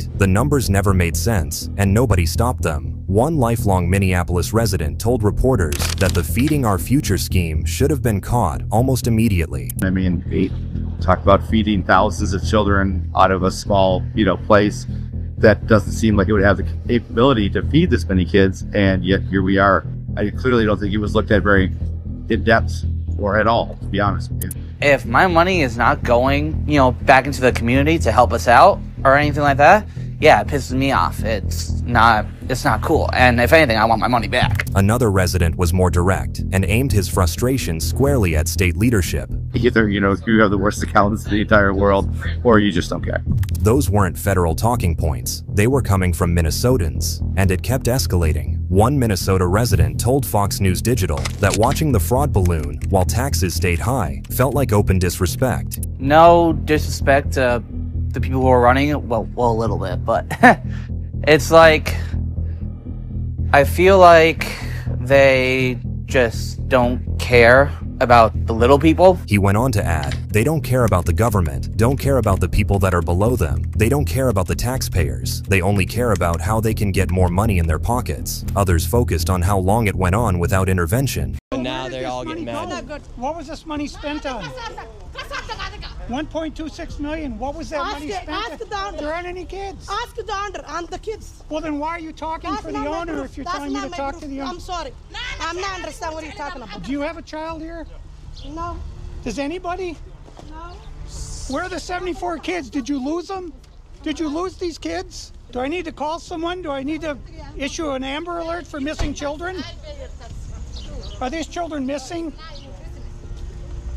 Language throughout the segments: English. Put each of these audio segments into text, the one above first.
The numbers never made sense, and nobody stopped them. One lifelong Minneapolis resident told reporters that the Feeding Our Future scheme should have been caught almost immediately. I mean, talk about feeding thousands of children out of a small, place that doesn't seem like it would have the capability to feed this many kids, and yet here we are. I clearly don't think it was looked at very in depth or at all, to be honest with you. If my money is not going, back into the community to help us out or anything like that, yeah, it pisses me off. It's not cool. And if anything, I want my money back. Another resident was more direct and aimed his frustration squarely at state leadership. Either, you have the worst accountants in the entire world, or you just don't care. Those weren't federal talking points. They were coming from Minnesotans, and it kept escalating. One Minnesota resident told Fox News Digital that watching the fraud balloon while taxes stayed high felt like open disrespect. No disrespect to the people who are running it, well, a little bit, but it's like, I feel like they just don't care about the little people. He went on to add, they don't care about the government, don't care about the people that are below them. They don't care about the taxpayers. They only care about how they can get more money in their pockets. Others focused on how long it went on without intervention. And now they're all getting mad. What was this money spent on? 1.26 million. What was that money spent on? There aren't any kids. Ask the owner and the kids. Well, then why are you talking for the owner if you're telling me to talk to the owner? I'm sorry. I'm not understand what you're talking about. Do you have a child here? No. Does anybody? No. Where are the 74 kids? Did you lose them? Did you lose these kids? Do I need to call someone? Do I need to issue an Amber Alert for missing children? Are these children missing?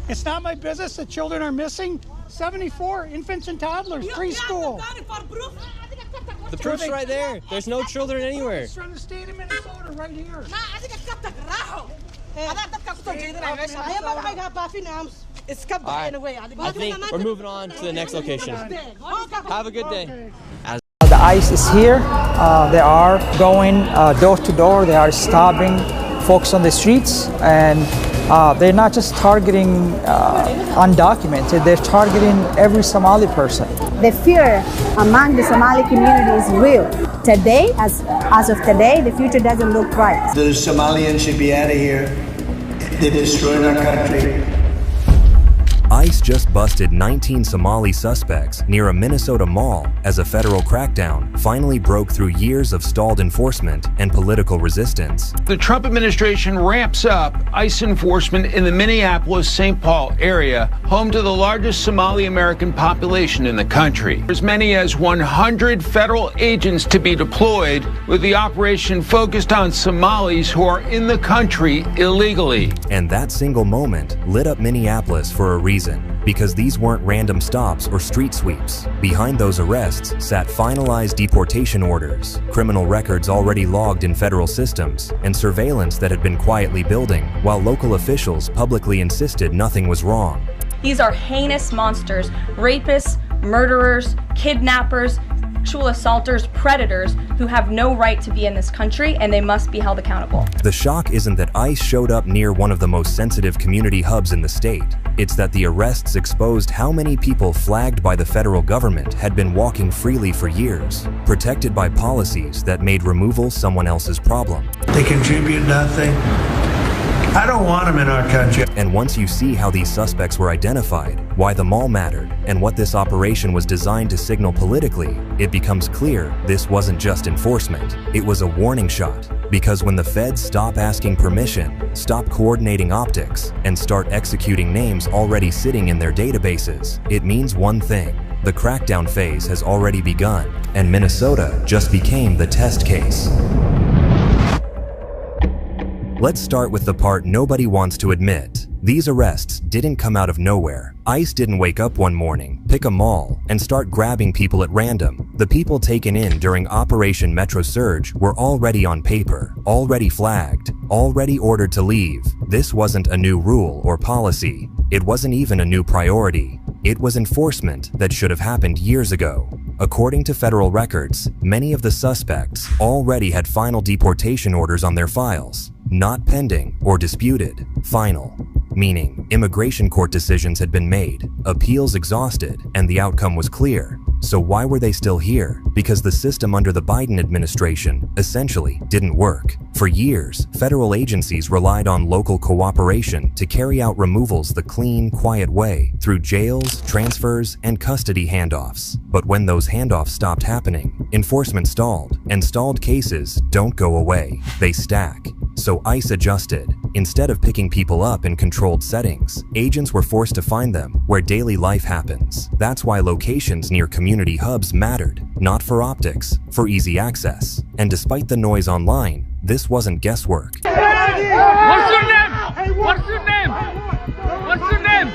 It's not my business that children are missing. 74 infants and toddlers, preschool. The proof's right there. There's no children anywhere. It's from the state of Minnesota right here. I think we're moving on to the next location. Have a good day. The ICE is here. They are going door to door. They are stopping folks on the streets, and they're not just targeting undocumented. They're targeting every Somali person. The fear among the Somali community is real. Today, as of today, the future doesn't look bright. The Somalians should be out of here. They're destroying our country. ICE just busted 19 Somali suspects near a Minnesota mall as a federal crackdown finally broke through years of stalled enforcement and political resistance. The Trump administration ramps up ICE enforcement in the Minneapolis-St. Paul area, home to the largest Somali American population in the country. As many as 100 federal agents to be deployed, with the operation focused on Somalis who are in the country illegally. And that single moment lit up Minneapolis for a reason. Because these weren't random stops or street sweeps. Behind those arrests sat finalized deportation orders, criminal records already logged in federal systems, and surveillance that had been quietly building while local officials publicly insisted nothing was wrong. These are heinous monsters, rapists, murderers, kidnappers, sexual assaulters, predators who have no right to be in this country, and they must be held accountable. The shock isn't that ICE showed up near one of the most sensitive community hubs in the state. It's that the arrests exposed how many people flagged by the federal government had been walking freely for years, protected by policies that made removal someone else's problem. They contribute nothing. I don't want them in our country. And once you see how these suspects were identified, why the mall mattered, and what this operation was designed to signal politically, it becomes clear this wasn't just enforcement. It was a warning shot. Because when the feds stop asking permission, stop coordinating optics, and start executing names already sitting in their databases, it means one thing. The crackdown phase has already begun, and Minnesota just became the test case. Let's start with the part nobody wants to admit. These arrests didn't come out of nowhere. ICE didn't wake up one morning, pick a mall, and start grabbing people at random. The people taken in during Operation Metro Surge were already on paper, already flagged, already ordered to leave. This wasn't a new rule or policy. It wasn't even a new priority. It was enforcement that should have happened years ago. According to federal records, many of the suspects already had final deportation orders on their files. Not pending or disputed, final, meaning immigration court decisions had been made, appeals exhausted, and the outcome was clear. So why were they still here? Because the system under the Biden administration essentially didn't work. For years, federal agencies relied on local cooperation to carry out removals the clean, quiet way through jails, transfers, and custody handoffs. But when those handoffs stopped happening, enforcement stalled, and stalled cases don't go away, they stack. So ICE adjusted. Instead of picking people up in controlled settings, agents were forced to find them where daily life happens. That's why locations near community hubs mattered, not for optics, for easy access. And despite the noise online, this wasn't guesswork. What's your name? What's your name? What's your name?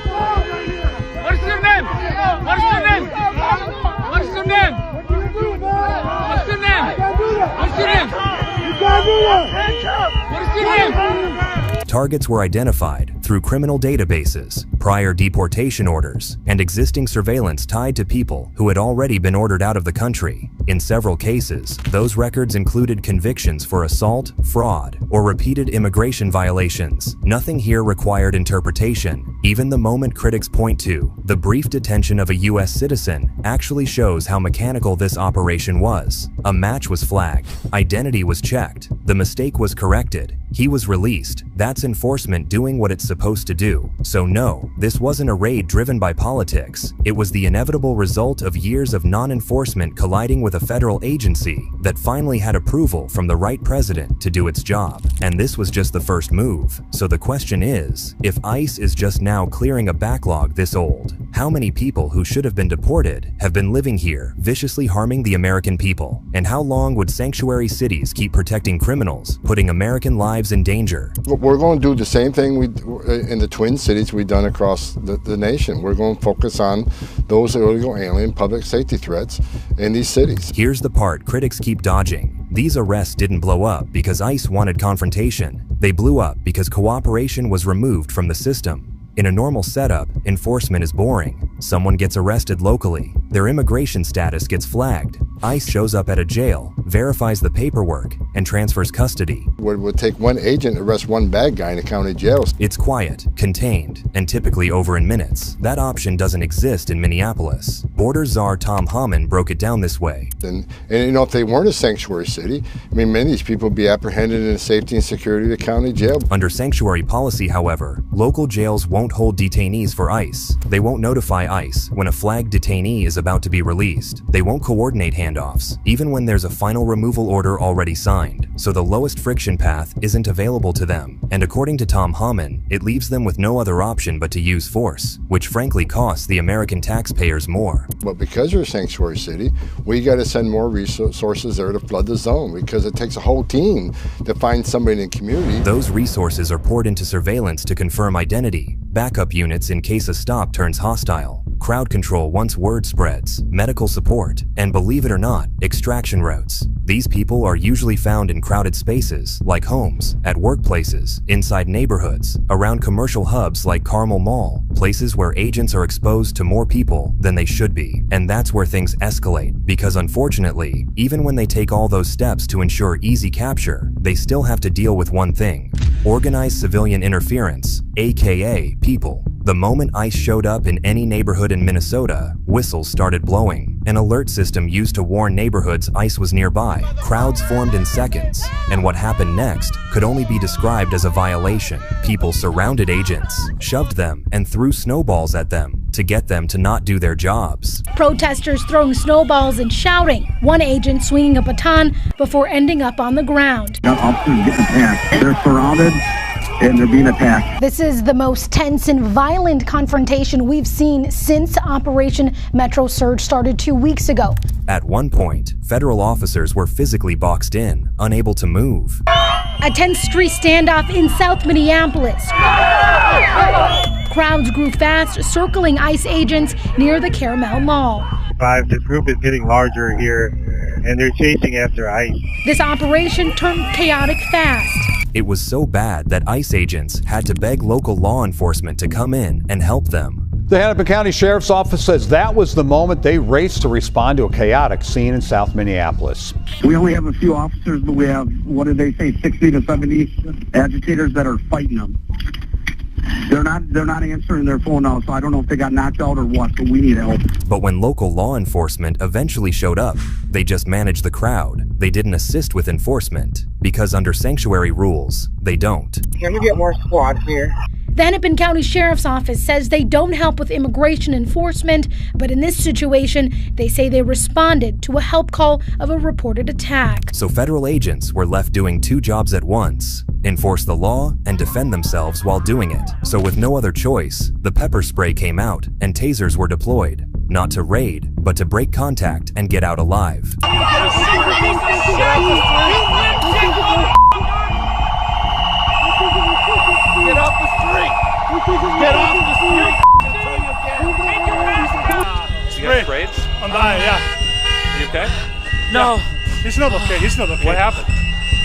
What's your name? What's your name? What's your name? What's your name? What's your name? What's your name? Targets were identified through criminal databases, prior deportation orders, and existing surveillance tied to people who had already been ordered out of the country. In several cases, those records included convictions for assault, fraud, or repeated immigration violations. Nothing here required interpretation. Even the moment critics point to, the brief detention of a U.S. citizen, actually shows how mechanical this operation was. A match was flagged, identity was checked, the mistake was corrected, he was released. That's enforcement doing what it's supposed to do. So no, this wasn't a raid driven by politics. It was the inevitable result of years of non-enforcement colliding with a federal agency that finally had approval from the right president to do its job. And this was just the first move. So the question is, if ICE is just now clearing a backlog this old, how many people who should have been deported have been living here, viciously harming the American people? And how long would sanctuary cities keep protecting criminals, putting American lives in danger? We're going to do the same thing in the Twin Cities we've done across the nation. We're going to focus on those illegal alien public safety threats in these cities. Here's the part critics keep dodging. These arrests didn't blow up because ICE wanted confrontation. They blew up because cooperation was removed from the system. In a normal setup, enforcement is boring. Someone gets arrested locally. Their immigration status gets flagged. ICE shows up at a jail, verifies the paperwork, and transfers custody. It would take one agent to arrest one bad guy in a county jail. It's quiet, contained, and typically over in minutes. That option doesn't exist in Minneapolis. Border czar tomhoman broke it down this way. And you know, if they weren't a sanctuary city, I mean, many of these people would be apprehended in the safety and security of the county jail. Under sanctuary policy, however, local jails won't hold detainees for ICE. They won't notify ICE when a flagged detainee is about to be released. They won't coordinate handoffs, even when there's a final removal order already signed. So the lowest friction path isn't available to them. And according to tomhoman, it leaves them with no other option but to use force, which frankly costs the American taxpayers more. But because you're a sanctuary city, we got to send more resources there to flood the zone, because it takes a whole team to find somebody in the community. Those resources are poured into surveillance to confirm identity, backup units in case a stop turns hostile, crowd control once word spreads, medical support, and believe it or not, extraction routes. These people are usually found in crowded spaces like homes, at workplaces, inside neighborhoods, around commercial hubs like Carmel Mall, places where agents are exposed to more people than they should be. And that's where things escalate, because unfortunately, even when they take all those steps to ensure easy capture, they still have to deal with one thing: organized civilian interference, aka people. The moment ICE showed up in any neighborhood in Minnesota, whistles started blowing. An alert system used to warn neighborhoods ICE was nearby. Crowds formed in seconds, and what happened next could only be described as a violation. People surrounded agents, shoved them, and threw snowballs at them to get them to not do their jobs. Protesters throwing snowballs and shouting. One agent swinging a baton before ending up on the ground. Officers getting attacked. They're surrounded and they're being attacked. This is the most tense and violent confrontation we've seen since Operation Metro Surge started 2 weeks ago. At one point, federal officers were physically boxed in, unable to move. A tense street standoff in South Minneapolis. Crowds grew fast, circling ICE agents near the Carmel Mall. This group is getting larger here, and they're chasing after ICE. This operation turned chaotic fast. It was so bad that ICE agents had to beg local law enforcement to come in and help them. The Hennepin County Sheriff's Office says that was the moment they raced to respond to a chaotic scene in South Minneapolis. We only have a few officers, but we have, 60 to 70 agitators that are fighting them. They're not answering their phone now, so I don't know if they got knocked out or what, but we need help. But when local law enforcement eventually showed up, they just managed the crowd. They didn't assist with enforcement, because under sanctuary rules, they don't. Can we get more squads here? The Hennepin County Sheriff's Office says they don't help with immigration enforcement, but in this situation, they say they responded to a help call of a reported attack. So federal agents were left doing two jobs at once: enforce the law and defend themselves while doing it. So with no other choice, the pepper spray came out and tasers were deployed, not to raid, but to break contact and get out alive. Get off the street! Get off the street! You got sprayed? I'm dying, yeah. Are you okay? No. He's not okay, he's not okay. What happened?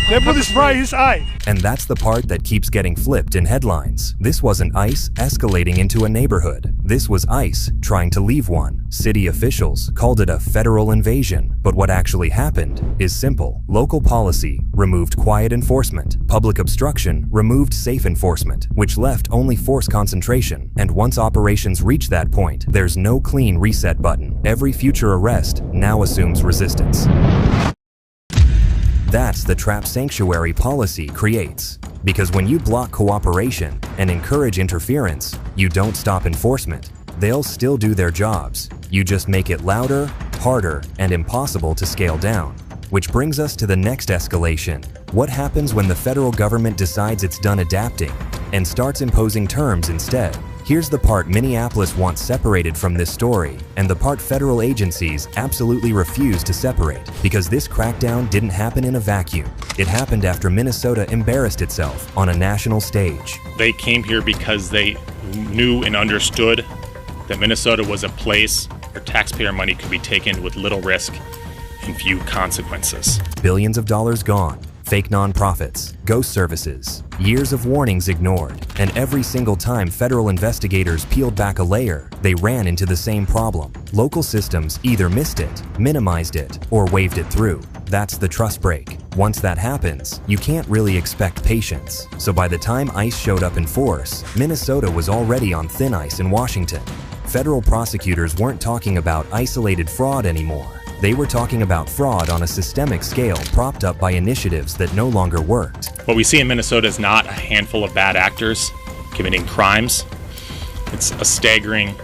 They put the spray in his eye. And that's the part that keeps getting flipped in headlines. This wasn't ICE escalating into a neighborhood. This was ICE trying to leave one. City officials called it a federal invasion. But what actually happened is simple. Local policy removed quiet enforcement. Public obstruction removed safe enforcement, which left only force concentration. And once operations reach that point, there's no clean reset button. Every future arrest now assumes resistance. That's the trap sanctuary policy creates. Because when you block cooperation and encourage interference, you don't stop enforcement. They'll still do their jobs. You just make it louder, harder, and impossible to scale down. Which brings us to the next escalation. What happens when the federal government decides it's done adapting and starts imposing terms instead? Here's the part Minneapolis wants separated from this story, and the part federal agencies absolutely refuse to separate, because this crackdown didn't happen in a vacuum. It happened after Minnesota embarrassed itself on a national stage. They came here because they knew and understood that Minnesota was a place where taxpayer money could be taken with little risk and few consequences. Billions of dollars gone. Fake nonprofits, ghost services, years of warnings ignored, and every single time federal investigators peeled back a layer, they ran into the same problem. Local systems either missed it, minimized it, or waved it through. That's the trust break. Once that happens, you can't really expect patience. So by the time ICE showed up in force, Minnesota was already on thin ice in Washington. Federal prosecutors weren't talking about isolated fraud anymore. They were talking about fraud on a systemic scale propped up by initiatives that no longer worked. What we see in Minnesota is not a handful of bad actors committing crimes. It's a staggering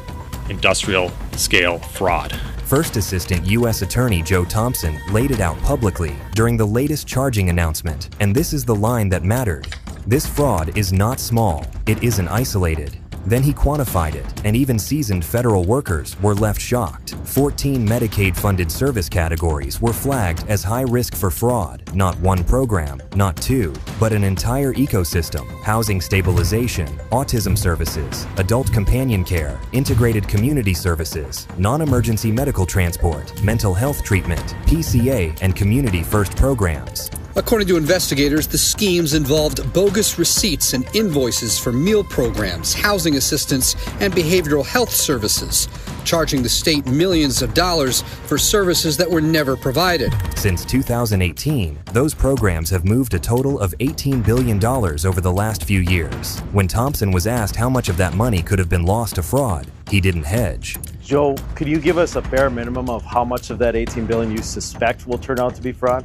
industrial scale fraud. First Assistant U.S. Attorney Joe Thompson laid it out publicly during the latest charging announcement, and this is the line that mattered. This fraud is not small, it isn't isolated. Then he quantified it, and even seasoned federal workers were left shocked. 14 Medicaid-funded service categories were flagged as high risk for fraud. Not one program, not two, but an entire ecosystem. Housing stabilization, autism services, adult companion care, integrated community services, non-emergency medical transport, mental health treatment, PCA, and community-first programs. According to investigators, the schemes involved bogus receipts and invoices for meal programs, housing assistance, and behavioral health services, charging the state millions of dollars for services that were never provided. Since 2018, those programs have moved a total of $18 billion over the last few years. When Thompson was asked how much of that money could have been lost to fraud, he didn't hedge. Joe, could you give us a bare minimum of how much of that $18 billion you suspect will turn out to be fraud?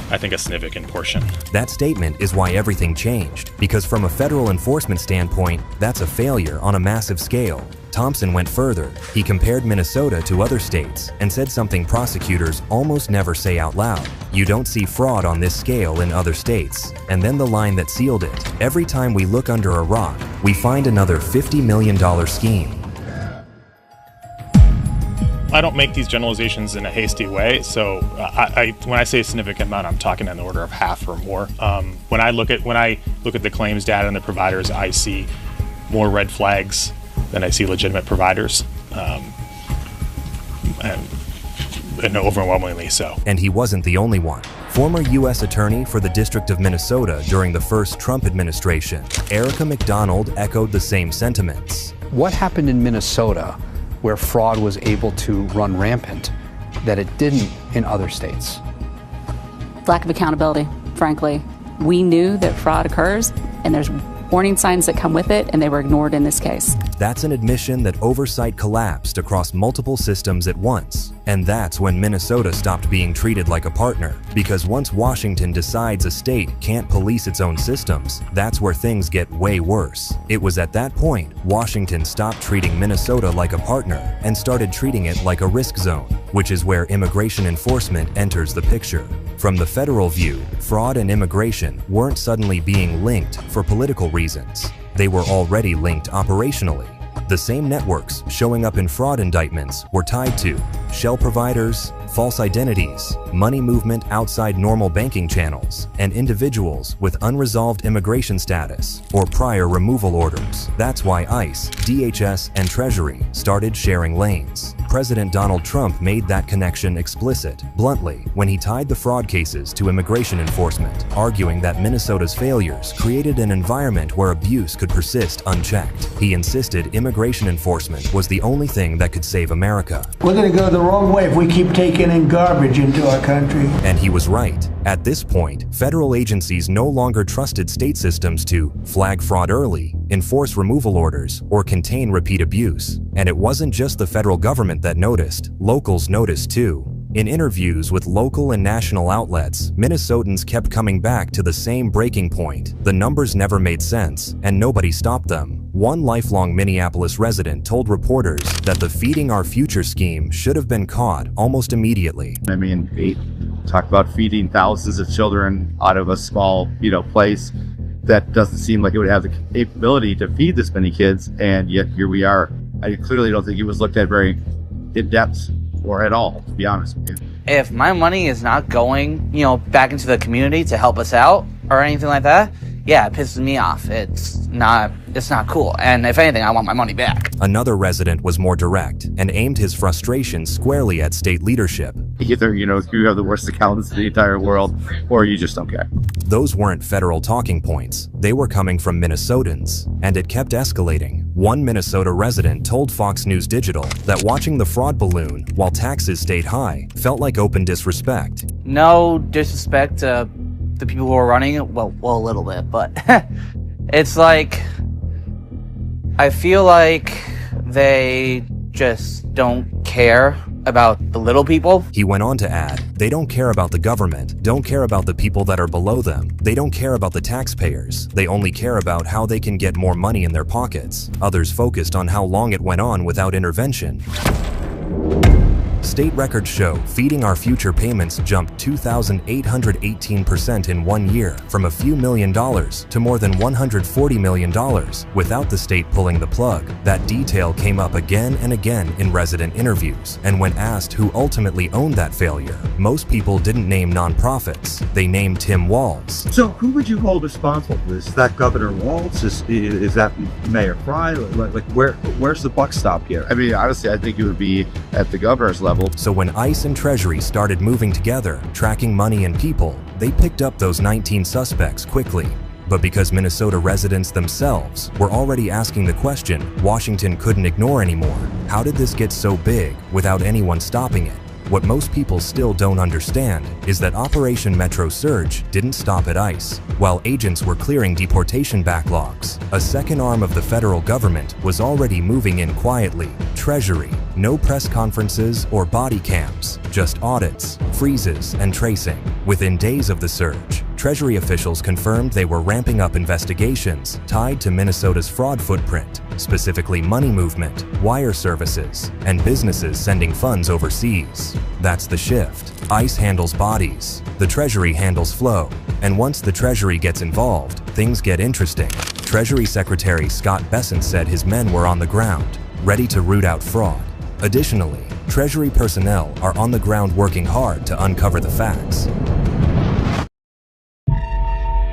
I think a significant portion. That statement is why everything changed, because from a federal enforcement standpoint, that's a failure on a massive scale. Thompson went further. He compared Minnesota to other states and said something prosecutors almost never say out loud. You don't see fraud on this scale in other states. And then the line that sealed it. Every time we look under a rock, we find another $50 million scheme. I don't make these generalizations in a hasty way, so when I say a significant amount, I'm talking on the order of half or more. When I look at the claims data and the providers, I see more red flags than I see legitimate providers, and overwhelmingly so. And he wasn't the only one. Former U.S. Attorney for the District of Minnesota during the first Trump administration, Erica McDonald echoed the same sentiments. What happened in Minnesota where fraud was able to run rampant that it didn't in other states? Lack of accountability, frankly. We knew that fraud occurs, and there's warning signs that come with it, and they were ignored in this case. That's an admission that oversight collapsed across multiple systems at once. And that's when Minnesota stopped being treated like a partner. Because once Washington decides a state can't police its own systems, that's where things get way worse. It was at that point Washington stopped treating Minnesota like a partner and started treating it like a risk zone, which is where immigration enforcement enters the picture. From the federal view, fraud and immigration weren't suddenly being linked for political reasons. They were already linked operationally. The same networks showing up in fraud indictments were tied to shell providers, false identities, money movement outside normal banking channels, and individuals with unresolved immigration status or prior removal orders. That's why ICE, DHS, and Treasury started sharing lanes. President Donald Trump made that connection explicit, bluntly, when he tied the fraud cases to immigration enforcement, arguing that Minnesota's failures created an environment where abuse could persist unchecked. He insisted immigration enforcement was the only thing that could save America. We're going to go the wrong way if we keep taking in garbage into our country. And he was right. At this point, federal agencies no longer trusted state systems to flag fraud early, enforce removal orders, or contain repeat abuse. And it wasn't just the federal government that noticed. Locals noticed too. In interviews with local and national outlets, Minnesotans kept coming back to the same breaking point. The numbers never made sense, and nobody stopped them. One lifelong Minneapolis resident told reporters that the Feeding Our Future scheme should have been caught almost immediately. I mean, they talk about feeding thousands of children out of a small, place that doesn't seem like it would have the capability to feed this many kids, and yet here we are. I clearly don't think it was looked at very in depth or at all, to be honest with you. If my money is not going, back into the community to help us out or anything like that, yeah, it pisses me off. It's not cool. And if anything, I want my money back. Another resident was more direct and aimed his frustration squarely at state leadership. Either, you have the worst accountants in the entire world, or you just don't care. Those weren't federal talking points. They were coming from Minnesotans, and it kept escalating. One Minnesota resident told Fox News Digital that watching the fraud balloon while taxes stayed high felt like open disrespect. No disrespect to the people who are running it, well, a little bit, but it's like, I feel like they just don't care about the little people. He went on to add, they don't care about the government, don't care about the people that are below them. They don't care about the taxpayers. They only care about how they can get more money in their pockets. Others focused on how long it went on without intervention. State records show Feeding Our Future payments jumped 2,818% in 1 year, from a few $1 million to more than $140 million, without the state pulling the plug. That detail came up again and again in resident interviews, and when asked who ultimately owned that failure, most people didn't name nonprofits. They named Tim WALZ. So who would you hold responsible for this? Is that Governor WALZ? Is that Mayor Fry? Where's the buck stop here? I mean, honestly, I think it would be at the governor's level. So when ICE and Treasury started moving together, tracking money and people, they picked up those 19 suspects quickly. But because Minnesota residents themselves were already asking the question Washington couldn't ignore anymore, how did this get so big without anyone stopping it? What most people still don't understand is that Operation Metro Surge didn't stop at ICE. While agents were clearing deportation backlogs, a second arm of the federal government was already moving in quietly. Treasury, no press conferences or body cams, just audits, freezes, and tracing. Within days of the surge, Treasury officials confirmed they were ramping up investigations tied to Minnesota's fraud footprint, specifically money movement, wire services, and businesses sending funds overseas. That's the shift. ICE handles bodies, the Treasury handles flow, and once the Treasury gets involved, things get interesting. Treasury Secretary Scott Bessent said his men were on the ground, ready to root out fraud. Additionally, Treasury personnel are on the ground working hard to uncover the facts.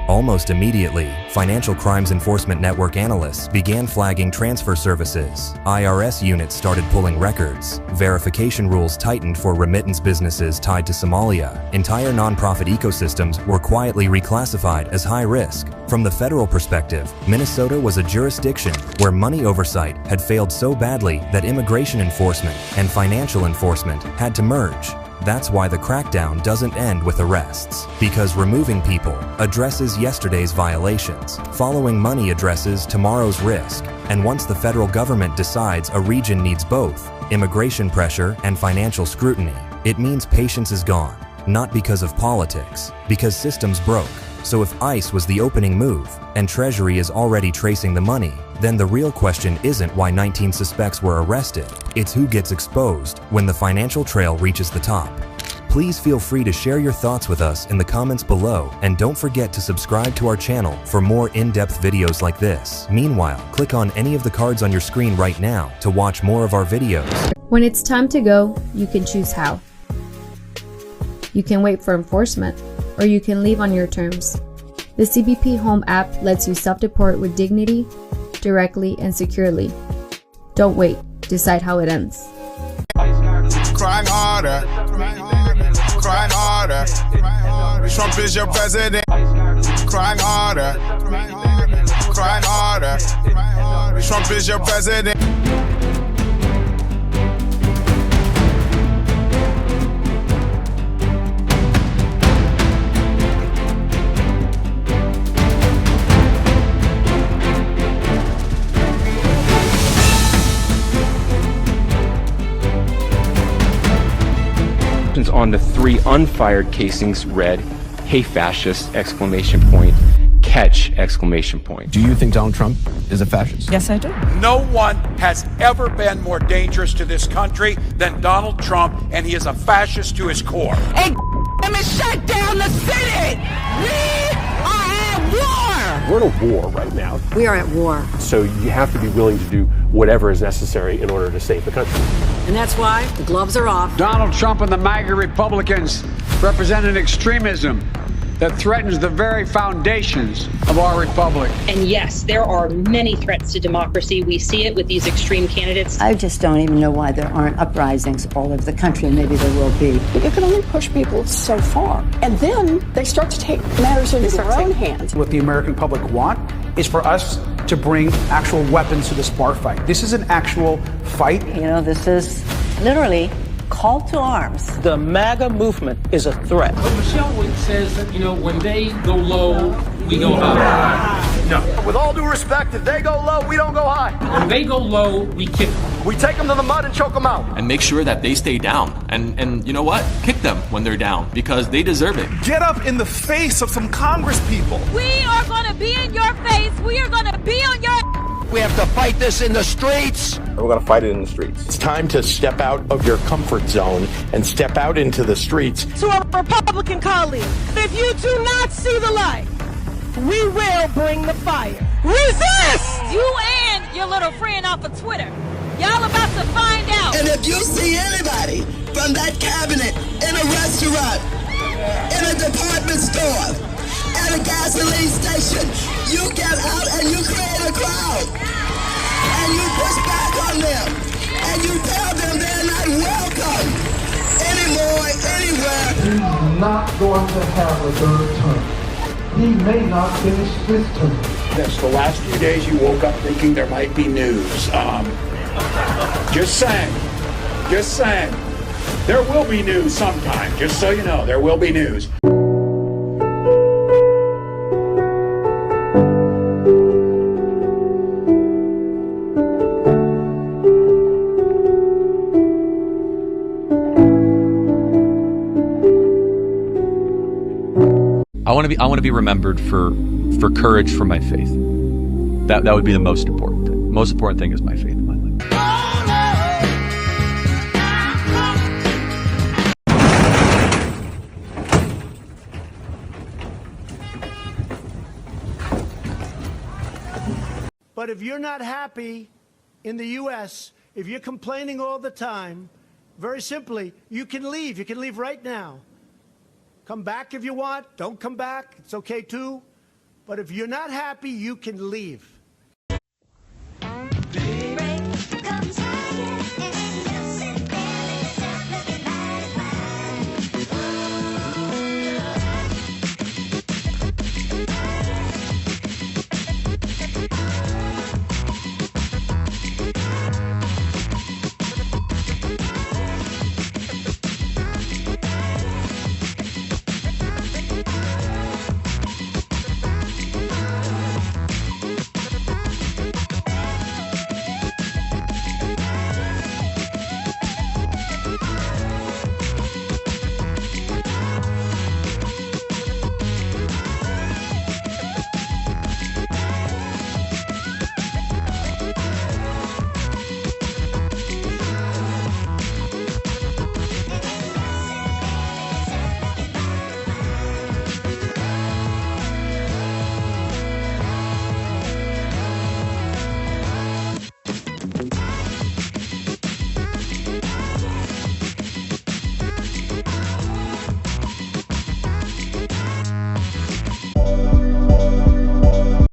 Almost immediately, Financial Crimes Enforcement Network analysts began flagging transfer services. IRS units started pulling records. Verification rules tightened for remittance businesses tied to Somalia. Entire nonprofit ecosystems were quietly reclassified as high risk. From the federal perspective, Minnesota was a jurisdiction where money oversight had failed so badly that immigration enforcement and financial enforcement had to merge. That's why the crackdown doesn't end with arrests, because removing people addresses yesterday's violations, following money addresses tomorrow's risk, and once the federal government decides a region needs both, immigration pressure and financial scrutiny, it means patience is gone, not because of politics, because systems broke. So if ICE was the opening move, and Treasury is already tracing the money, then the real question isn't why 19 suspects were arrested, it's who gets exposed when the financial trail reaches the top. Please feel free to share your thoughts with us in the comments below, and don't forget to subscribe to our channel for more in-depth videos like this. Meanwhile, click on any of the cards on your screen right now to watch more of our videos. When it's time to go, you can choose how. You can wait for enforcement, or you can leave on your terms. The CBP Home app lets you self-deport with dignity, directly and securely. Don't wait, decide how it ends. Crying harder, crying harder. Trump is your president. Crying harder, crying harder. Trump is your president. On the 3 unfired casings read, "Hey fascist!" exclamation point, catch exclamation point. Do you think Donald Trump is a fascist? Yes, I do. No one has ever been more dangerous to this country than Donald Trump, and he is a fascist to his core. Hey, let me shut down the city! We are at war! We're in a war right now. We are at war. So you have to be willing to do whatever is necessary in order to save the country. And that's why the gloves are off. Donald Trump and the MAGA Republicans represent an extremism that threatens the very foundations of our republic. And yes, there are many threats to democracy. We see it with these extreme candidates. I just don't even know why there aren't uprisings all over the country, and maybe there will be. You can only push people so far. And then they start to take matters into their own hands. What the American public want is for us to bring actual weapons to this bar fight. This is an actual fight. You know, this is literally call to arms. The MAGA movement is a threat. But Michelle says that, when they go low, we go high. No. With all due respect, if they go low, we don't go high. When they go low, we kick them. We take them to the mud and choke them out. And make sure that they stay down. And you know what? Kick them when they're down, because they deserve it. Get up in the face of some Congress people. We are going to be in your face. We are going to be on your... We have to fight this in the streets. We're going to fight it in the streets. It's time to step out of your comfort zone and step out into the streets. To our Republican colleagues, if you do not see the light, we will bring the fire. Resist! You and your little friend off of Twitter. Y'all about to find out. And if you see anybody from that cabinet in a restaurant, in a department store, at a gasoline station, you get out and you create a crowd. And you push back on them. And you tell them they're not welcome anymore, anywhere. He's not going to have a third term. He may not finish this term. Yes, the last few days you woke up thinking there might be news. Just saying. Just saying. There will be news sometime. Just so you know, there will be news. I want to be remembered for courage for my faith. That would be the most important thing. Most important thing is my faith in my life. But if you're not happy in the U.S., if you're complaining all the time, very simply, you can leave. You can leave right now. Come back if you want. Don't come back. It's okay too. But if you're not happy, you can leave.